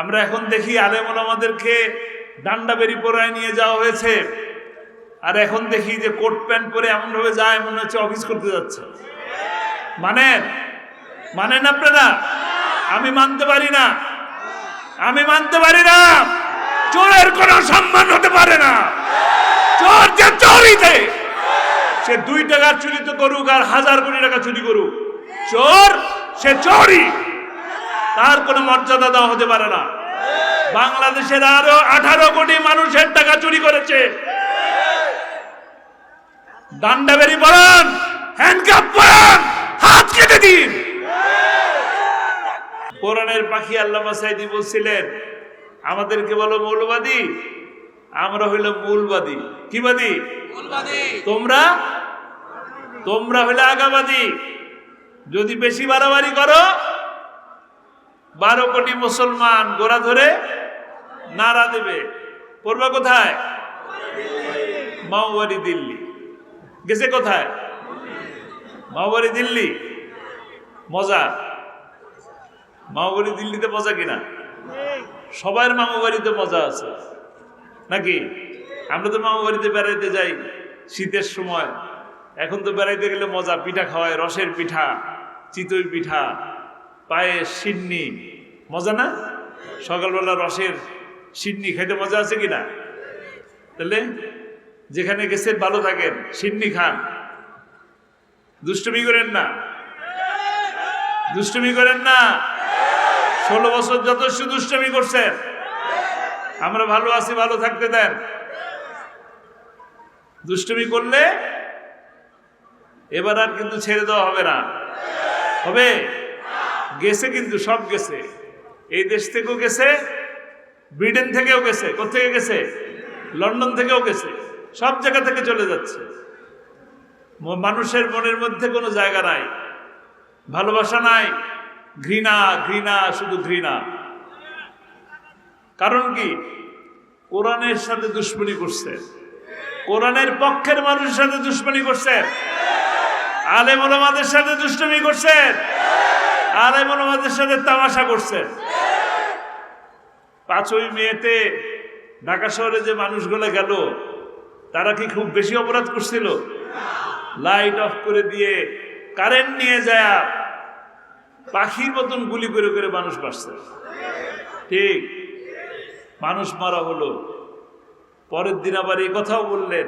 আমরা এখন দেখি আলেম ওলামাদেরকে ডান্ডা বেরি পরায় নিয়ে যাওয়া হয়েছে, আর এখন দেখি যে কোট প্যান্ট পরে এমন ভাবে যায় মনে হচ্ছে অফিস করতে যাচ্ছে। মানেন মানেন আপনারা? আমি মানতে পারি না, আমি মানতে পারি না। চোরের কোনো সম্মান হতে পারে না। চোর যে চোরিতে, সে 2 টাকার চুরি তো করুক আর 1000 কোটি টাকা চুরি করুক, চোর সে চোরই, তার কোনো মর্যাদা দেওয়া হতে পারে না। বাংলাদেশের আরো 18 কোটি মানুষের টাকা চুরি করেছে। ডান্ডা বেরি পরান, হ্যান্ডকাপ পরান, হাত কেটে দিন। কোরআনের পাখি আল্লামা সাঈদী বলছিলেন, আমাদেরকে বলো মৌলবাদী, আমরা হইল মূলবাদী। কি বাদী? তোমরা হইলে আগাবাদী। যদি বেশি বাড়াবাড়ি করো, 12 কোটি মুসলমান গোড়া ধরে নারা দেবে। পড়বা কোথায়? মাওবাড়ি দিল্লি। গেছে কোথায়? মাওবাড়ি দিল্লি। মজা? মাওবাড়ি দিল্লিতে মজা কিনা? সবার মামাবাড়িতে মজা আছে নাকি? আমরা তো মামাবাড়িতে বেড়াইতে যাই শীতের সময়। এখন তো বেড়াইতে গেলে মজা, পিঠা খাওয়ায়, রসের পিঠা, চিতই পিঠা, পায়েস, সিন্নি। মজা না? সকালবেলা রসের সিন্নি খাইতে মজা আছে কিনা? তাহলে যেখানে গেছেন ভালো থাকেন, সিন্নি খান, দুষ্টুমি করেন না, দুষ্টুমি করেন না। 16 বছর যথেষ্ট দুষ্টুমি করছেন। আমরা ভালো আছি, ভালো থাকতে দেন। দুষ্টুমি করলে এবার আর কিন্তু ছেড়ে দেওয়া হবে না। হবে? গেছে কিন্তু, সব গেছে। এই দেশ থেকেও গেছে, ব্রিটেন থেকেও গেছে। কোথেকে গেছে? লন্ডন থেকেও গেছে। সব জায়গা থেকে চলে যাচ্ছে। মানুষের মনের মধ্যে কোনো জায়গা নাই, ভালোবাসা নাই, ঘৃণা, ঘৃণা, শুধু ঘৃণা। কারণ কি? কোরআনের সাথে দুশ্মনী করছে, কোরআনের পক্ষের মানুষের সাথে দুশ্মনী করছেন, আলেম ওলামাদের সাথে দুষ্টুমি করছেন, আলেম ওলামাদের সাথে তামাশা করছেন। 5ই মেতে ঢাকা শহরে যে মানুষগুলো গেল, তারা কি খুব বেশি অপরাধ করছিল? লাইট অফ করে দিয়ে, কারেন্ট নিয়ে যায়, পাখির মতন গুলি করে করে মানুষ মারছে। ঠিক, মানুষ মারা হলো। পরের দিন আবার এই কথাও বললেন,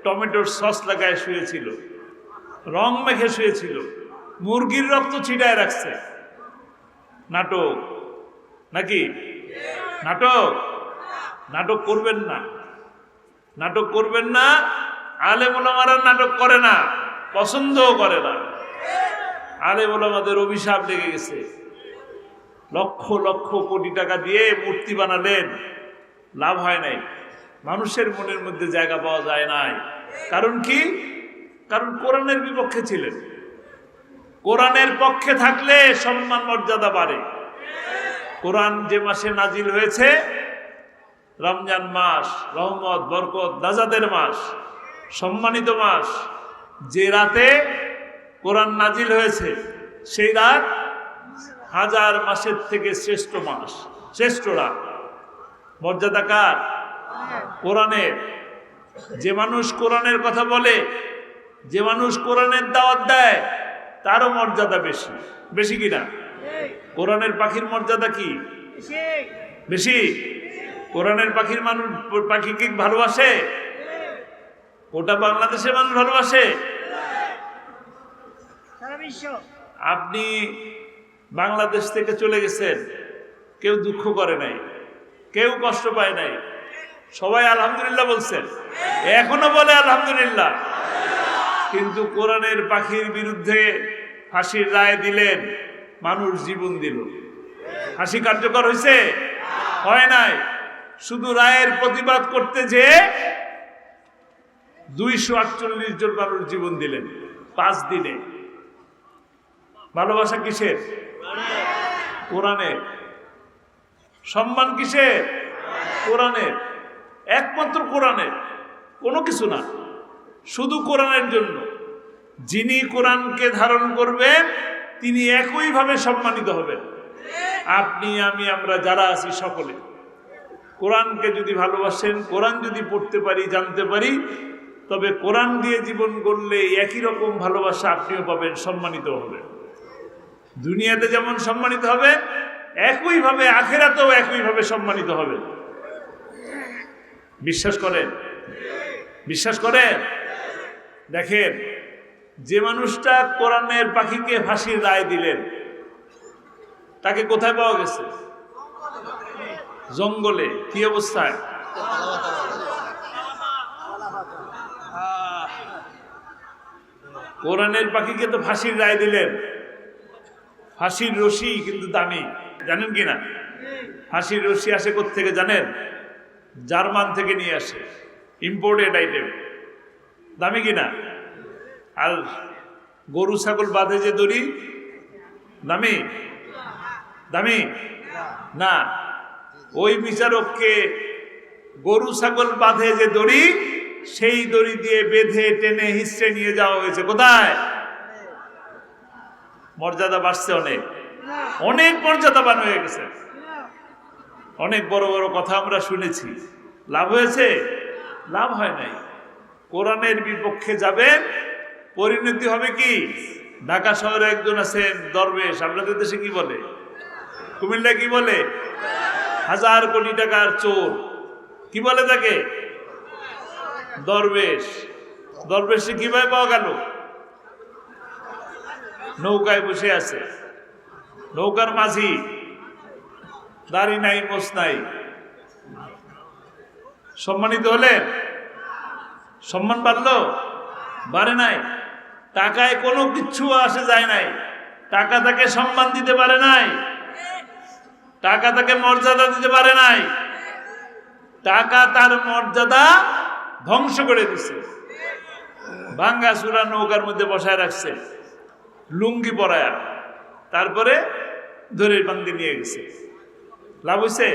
টমেটোর সস লাগায় শুয়েছিল, রং মেখে শুয়েছিল, মুরগির রক্ত ছিটায় রাখছে। নাটক নাকি? নাটক? নাটক করবেন না, নাটক করবেন না। আলেম ওলামারা নাটক করে না, পছন্দও করে না। আলেম ওলামাদের অভিশাপ লেগে গেছে। লক্ষ লক্ষ কোটি টাকা দিয়ে মূর্তি বানালেন, লাভ হয় নাই। মানুষের মনের মধ্যে জায়গা পাওয়া যায় নাই। কারণ কি? কারণ কোরআনের বিপক্ষে ছিলেন। কোরআনের পক্ষে থাকলে সম্মান মর্যাদা বাড়ে। কোরআন যে মাসে নাজিল হয়েছে, রমজান মাস, রহমত, বরকত, নাজাতের মাস, সম্মানিত মাস, যে রাতে কোরআন নাজিল হয়েছে, সেই রাত 1000 মাসের থেকে শ্রেষ্ঠ মাস, শ্রেষ্ঠ রাত। মর্যাদা কার? কোরআনের। যে মানুষ কোরআনের কথা বলে, যে মানুষ কোরআনের দাওয়াত দেয়, তারও মর্যাদা বেশি। বেশি কিনা? কোরআনের পাখির মর্যাদা কি বেশি? কোরআনের পাখির মানুষ, পাখি কি ভালোবাসে? ওটা বাংলাদেশের মানুষ ভালোবাসে। আপনি বাংলাদেশ থেকে চলে গেছেন, কেউ দুঃখ করে নাই, কেউ কষ্ট পায় নাই, সবাই আলহামদুলিল্লাহ বলছেন, এখনো বলে আলহামদুলিল্লাহ। কিন্তু কোরআনের পাখির বিরুদ্ধে ফাঁসির রায় দিলেন, মানুষ জীবন দিল। ফাঁসি কার্যকর হয়েছে? হয় নাই। শুধু রায়ের প্রতিবাদ করতে যে 248 জন মানুষ জীবন দিলেন 5 দিনে। ভালোবাসা কিসের? কোরআনের। সম্মান কিসের? কোরআনের। একমাত্র কোরআনের, কোনো কিছু না, শুধু কোরআনের জন্য। যিনি কোরআনকে ধারণ করবেন তিনি একইভাবে সম্মানিত হবেন। আপনি আমি আমরা যারা আছি সকলে কোরআনকে যদি ভালোবাসেন, কোরআন যদি পড়তে পারি, জানতে পারি, তবে কোরআন দিয়ে জীবন গড়লে একই রকম ভালোবাসা আপনিও পাবেন, সম্মানিত হবে। দুনিয়াতে যেমন সম্মানিত হবে, একইভাবে আখিরাতেও একইভাবে সম্মানিত হবে। বিশ্বাস করেন? বিশ্বাস করেন? দেখেন, যে মানুষটা কোরআনের পাখিকে ফাঁসির রায় দিলেন, তাকে কোথায় পাওয়া গেছে? জঙ্গলে। কি অবস্থায়? কোরআনের পাখিকে তো ফাঁসির রায় দিলেন, ফাঁসির রশি কিন্তু দামি, জানেন কিনা? ফাঁসির রশি আসে কোত্থেকে জানেন? জার্মান থেকে নিয়ে আসে, ইম্পোর্টেড আইটেম, দামি কিনা? আর গরু ছাগল বাঁধে যে দড়ি, দামি? দামি না। ওই বিচারককে গরু ছাগল বাঁধে যে দড়ি, সেই দড়ি দিয়ে বেঁধে টেনে হিস্টে নিয়ে যাওয়া হয়েছে। কোথায়? মর্যাদা বাড়ছে, অনেক অনেক মর্যাদাবান হয়ে গেছে। অনেক বড় বড় কথা আমরা শুনেছি, লাভ হয়েছে? লাভ হয় নাই। কোরআনের বিপক্ষে যাবেন, পরিণতি হবে কি? ঢাকা শহরে একজন আছেন দরবেশ, আপনাদের দেশে কি বলে, কুমিল্লায় কি বলে? 1000 কোটি টাকার চোর। কি বলে তাকে? দরবেশ। দরবেশে কিভাবে পাওয়া গেল? নৌকায় বসে আছে, নৌকার মাঝি, দাড়ি নাই, মোছ নাই। সম্মানিত হলেন? সম্মান বাড়লো? বাড়ে নাই। টাকায় কোনো কিচ্ছু আসে যায় নাই। টাকা তাকে সম্মান দিতে পারে নাই, টাকা তাকে মর্যাদা দিতে পারে নাই, টাকা তার মর্যাদা ধ্বংস করে দিছে। ভাঙ্গা চূড়া নৌকার মধ্যে বসায় রাখছে, লুঙ্গি পরায়া, তারপরে ধরে বান্ধে নিয়ে গেছে। লাভ হয়েছে?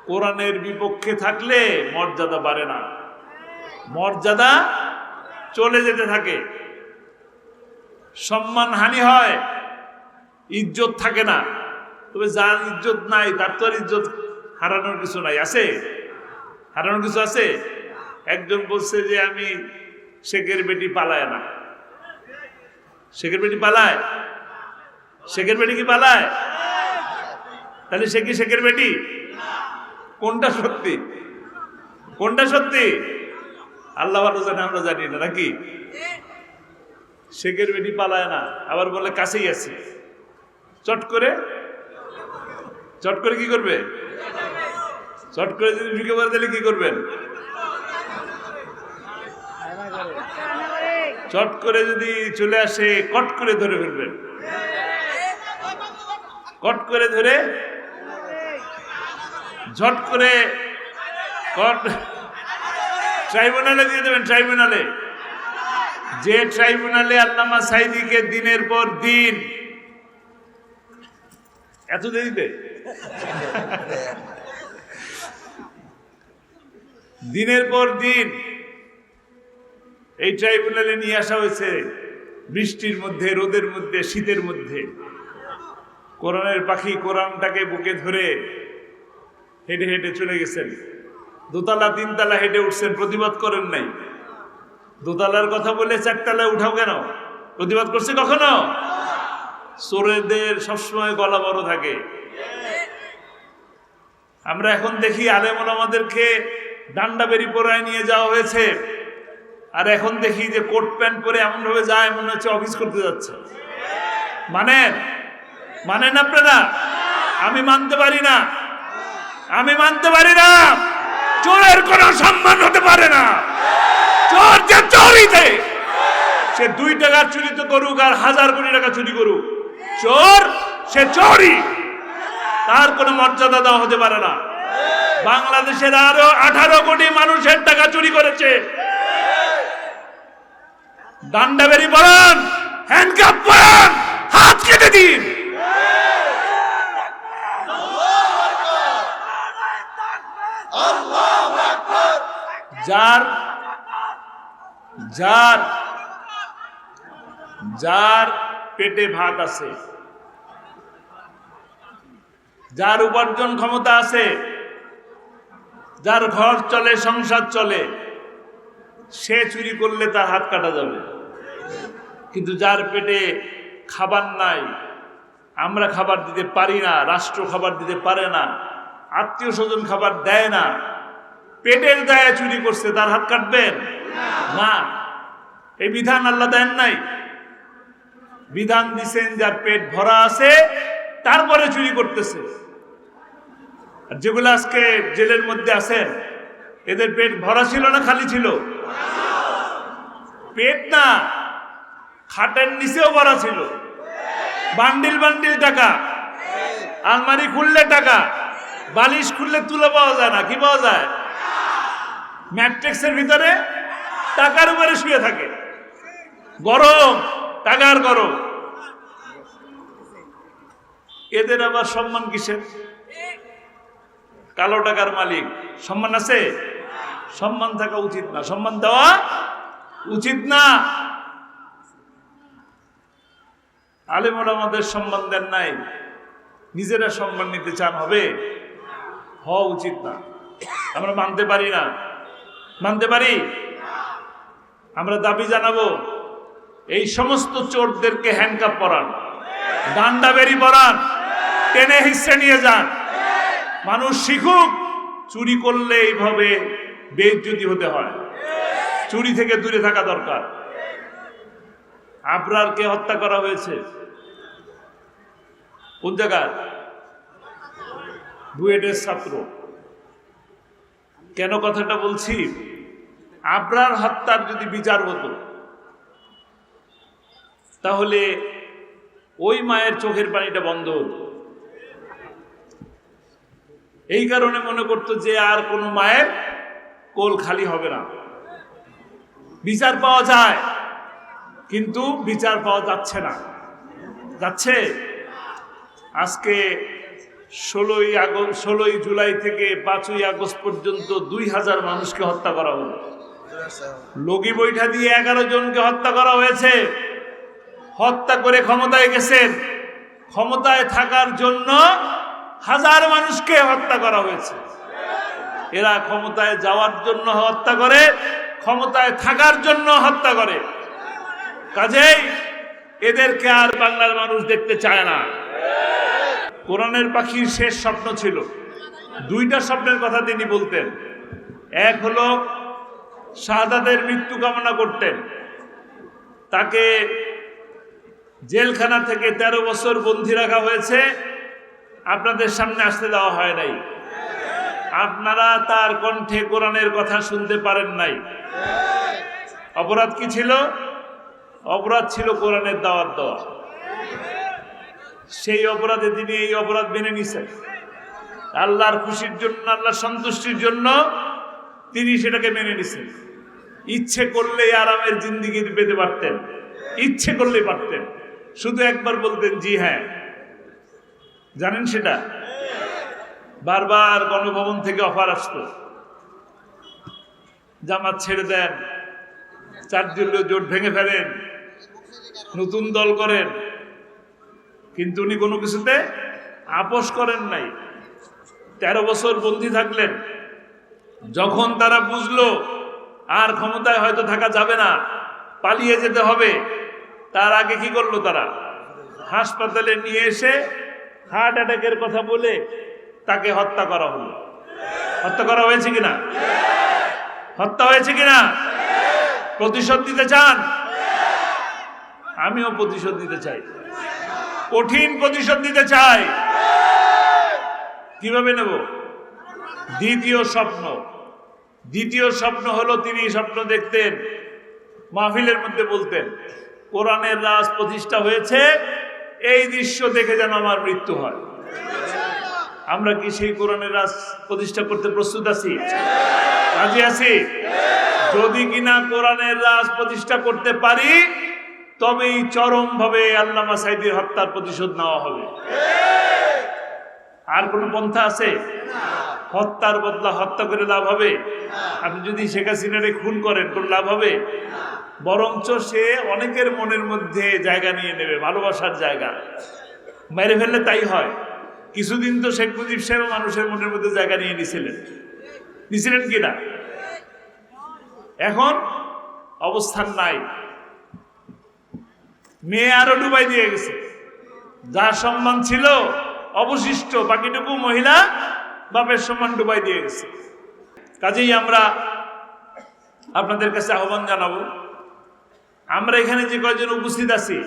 কোরআনের বিপক্ষে থাকলে মর্যাদা বাড়ে না, মর্যাদা চলে যেতে থাকে, সম্মান হানি হয়, ইজ্জত থাকে না। তবে যার ইজ্জত নাই তার তো আর ইজ্জত হারানোর কিছু নাই। আছে? হারানোর কিছু আছে? একজন বলছে যে আমি শেখের বেটি পালায় না। শেখের বেটি পালায়? শেখের বেটি কি পালায়? তাহলে সে কি শেখের বেটি? কোনটা সত্যি? কোনটা সত্যি? আল্লাহ ভালো জানে, আমরা জানি না, নাকি? শেখের বেটি পালায় না, আবার বলে কাছেই আছে। চট করে কি করবে? চট করে যদি ঢুকে পড়ে দিলে কি করবেন? চট করে যদি চলে আসে, কট করে ধরে ফেলবেন। কট করে ধরে ঝট করে ট্রাইব্যুনালে দিয়ে দেবেন। ট্রাইব্যুনালে, যে ট্রাইব্যুনালে আল্লামা সাঈদীকে দিনের পর দিন, এত দেরিতে দিনের পর দিন এই ট্রাইব্যুনালে নিয়ে আসা হয়েছে, বৃষ্টির মধ্যে, রোদের মধ্যে, শীতের মধ্যে। কোরআনের পাখি কোরআনটাকে বুকে ধরে হেঁটে হেঁটে চলে গেছেন। দোতলা তিনতলা হেঁটে উঠছেন, প্রতিবাদ করেন নাই। দোতলার কথা বলে 4 তলায় উঠাও কেন? প্রতিবাদ করছে কখনো? চোরেদের সবসময় গলা বড় থাকে। আমরা এখন দেখি আলেম ওলামাদেরকে ডান্ডা বেরি পরায় নিয়ে যাওয়া হয়েছে, আর এখন দেখি যে কোট প্যান্ট পরে এমন ভাবে যায় মনে হচ্ছে অফিস করতে যাচ্ছে। মানেন? মানেন আপনারা? আমি মানতে পারি না, আমি মানতে পারি না। চোরের কোনো সম্মান হতে পারে না। চোর যে চোরিতে, সে 2 টাকার চুরি তো করুক আর 1000 কোটি টাকা চুরি করুক, চোর সে চোরই, তার কোনো মর্যাদা দেওয়া হতে পারে না। বাংলাদেশের আরো 18 কোটি মানুষের টাকা চুরি করেছে। ডান্ডা বেরি পরান, হ্যান্ডকাপ পরান, হাত কেটে দিন। যার যার যার পেটে ভাত আছে, যার উপার্জন ক্ষমতা আছে, যার ঘর চলে, সংসার চলে, সে চুরি করলে তার হাত কাটা যাবে। কিন্তু যার পেটে খাবার নাই, আমরা খাবার দিতে পারি না, রাষ্ট্র খাবার দিতে পারে না, আত্মীয় স্বজন খাবার দেয় না, পেটের দায়ে চুরি করছে, তার হাত কাটবেন না। এই বিধান আল্লাহ দেন নাই। বিধান দিছেন যার পেট ভরা আছে তারপরে চুরি করতেছে। আর যেগুলো আজকে জেলের মধ্যে আছেন, এদের পেট ভরা ছিল না খালি ছিল? পেট না, খাটের নিচেও ভরা ছিল, বান্ডিল বান্ডিল টাকা, আলমারি খুললে টাকা, বালিশ খুললে তুলে পাওয়া যায় না, কি পাওয়া যায়? ম্যাট্রিক্সের ভিতরে টাকার উপরে শুয়ে থাকে, গরম, টাকার গরম। এদের আবার সম্মান কিসের? কালো টাকার মালিক, সম্মান আছে? সম্মান থাকা উচিত না, সম্মান দেওয়া উচিত না। আলেমরা আমাদের সম্মান দেন নাই, নিজেরা সম্মান নিতে চান, হবে? হওয়া উচিত না। আমরা মানতে পারি না, মানতে পারি। আমরা দাবি জানাবো, এই সমস্ত চোরদেরকে হ্যান্ডকাপ পরান, ডান্ডা বেরি পরান, টেনে হিসে নিয়ে যান। মানুষ শিখুক চুরি করলে এইভাবে বেইজ্জতি হতে হয়, চুরি থেকে দূরে থাকা দরকার। আবরারকে হত্যা করা হয়েছে কোন জায়গায়? বুয়েটের ছাত্র। কেন কথাটা বলছি? আবরার হত্যার যদি বিচার হতো তাহলে ওই মায়ের চোখের পানিটা বন্ধ হতো। এই কারণে মনে করতো যে আর কোনো মায়ের কোল খালি হবে না। বিচার পাওয়া যায়, কিন্তু বিচার পাওয়া যাচ্ছে না। যাচ্ছে। আজকে 16ই জুলাই থেকে 5ই আগস্ট পর্যন্ত 2000 মানুষকে হত্যা করা হলো। লগি বৈঠা দিয়ে 11 জনকে হত্যা করা হয়েছে। হত্যা করে ক্ষমতায় গেছেন, ক্ষমতায় থাকার জন্য 1000 মানুষকে হত্যা করা হয়েছে। এরা ক্ষমতায় যাওয়ার জন্য হত্যা করে, ক্ষমতায় থাকার জন্য হত্যা করে। কাজেই এদেরকে আর বাংলার মানুষ দেখতে চায় না। কোরআনের পাখির শেষ স্বপ্ন ছিল, 2টা স্বপ্নের কথা তিনি বলতেন। এক হলো শাহাদাতের মৃত্যু কামনা করতেন, তাকে জেলখানা থেকে 13 বছর বন্দী রাখা হয়েছে, আপনাদের সামনে আসতে দেওয়া হয় নাই। আপনারা তার কণ্ঠে কোরআনের কথা শুনতে পারেন নাই। অপরাধ কি ছিল? অপরাধ ছিল কোরআনের দাওয়াত দেওয়া। সেই অপরাধে তিনি এই অপরাধ মেনে নিছেন। আল্লাহর খুশির জন্য, আল্লাহর সন্তুষ্টির জন্য তিনি সেটাকে মেনে নিছেন। ইচ্ছে করলেই আরামের জিন্দিগি পেতে পারতেন, ইচ্ছে করলেই পারতেন, শুধু একবার বলতেন জি হ্যাঁ। জানেন সেটা? বারবার গণভবন থেকে অফার আসতো, জামাত ছেড়ে দেন, 4 দলীয় জোট ভেঙে ফেলেন, নতুন দল করেন। কিন্তু উনি কোনো কিছুতে আপোষ করেন নাই। 13 বছর বন্দী থাকলেন। যখন তারা বুঝলো আর ক্ষমতায় হয়তো থাকা যাবে না, পালিয়ে যেতে হবে, তার আগে কি করলো? তারা হাসপাতালে নিয়ে এসে হার্ট অ্যাটাকের কথা বলে তাকে হত্যা করা হলো। হত্যা করা হয়েছে কিনা? হত্যা হয়েছে কিনা? প্রতিশোধ নিতে চান? আমিও প্রতিশোধ নিতে চাই, কঠিন প্রতিশোধ নিতে চাই। কিভাবে নেব? দ্বিতীয় স্বপ্ন হলো, তিনি স্বপ্ন দেখতেন, মাহফিলের মধ্যে বলতেন, কোরআনের রাজ প্রতিষ্ঠা হয়েছে, এই দৃশ্য দেখে যেন আমার মৃত্যু হয়। আমরা কি সেই কোরআনের রাজ প্রতিষ্ঠা করতে প্রস্তুত আছি? রাজি আছি? যদি কিনা কোরআনের রাজ প্রতিষ্ঠা করতে পারি, তবেই চরমভাবে আল্লামা সাঈদীর হত্যার প্রতিশোধ নেওয়া হবে। আর কোন পন্থা আছে? হত্যার বদলা হত্যা করে লাভ হবে? আপনি যদি শেখ হাসিনারে খুন করেন, কোন লাভ হবে? বরঞ্চ সে অনেকের মনের মধ্যে জায়গা নিয়ে নেবে, ভালোবাসার জায়গা। মেরে ফেললে তাই হয়, কিছুদিন তো শেখ মুজিব সাহেব মানুষের মনের মধ্যে জায়গা নিয়ে নিছিলেন কিনা? এখন অবস্থান নাই, মেয়ে আরো ডুবাই দিয়ে গেছে। যার সম্মান ছিল অবশিষ্ট বাকিটুকু মহিলা বাপের সম্মান ডুবাই দিয়ে গেছে। কাজেই আমরা আপনাদের কাছে আহ্বান জানাবো, আমরা এখানে যে কয়জন উপস্থিত আছি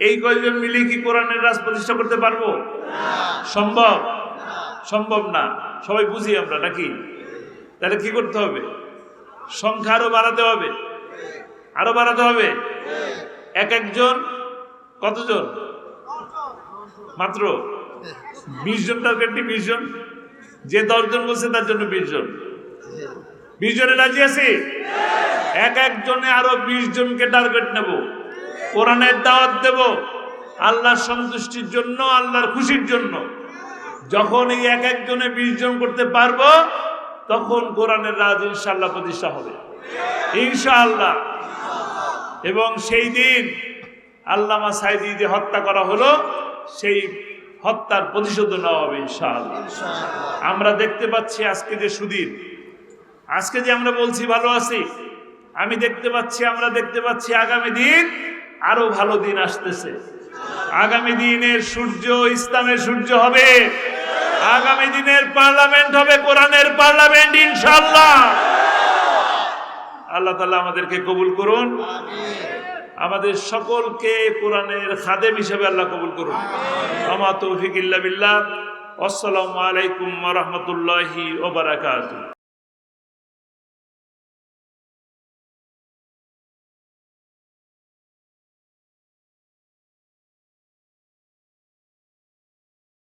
এই কয়জন মিলে কি কোরআনের রাজ প্রতিষ্ঠা করতে পারবো? সম্ভব? সম্ভব না। সবাই বুঝি আমরা নাকি? তাহলে কি করতে হবে? সংখ্যা আরো বাড়াতে হবে, আরো বাড়াতে হবে। এক একজন কতজন? মাত্র 20 জন টার্গেট, 20 জন। যে 10 জন বলছে তার জন্য 20 জন। 20 জনে রাজি আছি? এক একজনে আরো 20 জনকে টার্গেট নেব, কোরআনের দাওয়াত দেব আল্লাহর সন্তুষ্টির জন্য, আল্লাহর খুশির জন্য। যখন এই এক একজনে 20 জন করতে পারবো তখন কোরআনের রাজ ইনশাআল্লাহ প্রতিষ্ঠা হবে, ইনশাআল্লাহ। এবং সেই দিন আল্লামা সাঈদী যে হত্যা করা হলো সেই হত্যার প্রতিশোধ নেওয়া হবে ইনশাআল্লাহ। আমরা দেখতে পাচ্ছি আজকে যে সুদিন, আজকে যে আমরা বলছি ভালো আছি, আমি দেখতে পাচ্ছি, আমরা দেখতে পাচ্ছি আগামী দিন আরো ভালো দিন আসতেছে। আগামী দিনের সূর্য ইসলামের সূর্য হবে, আগামী দিনের পার্লামেন্ট হবে কোরআনের পার্লামেন্ট ইনশাআল্লাহ। আল্লাহ তাআলা আমাদেরকে কবুল করুন, আমাদের সকলকে কোরআনের খাদেম হিসেবে আল্লাহ কবুল করুন। আমা তৌফিক ইল্লা বিল্লাহ। আসসালামু আলাইকুম ওয়া রাহমাতুল্লাহি ওয়া বারাকাতুহু।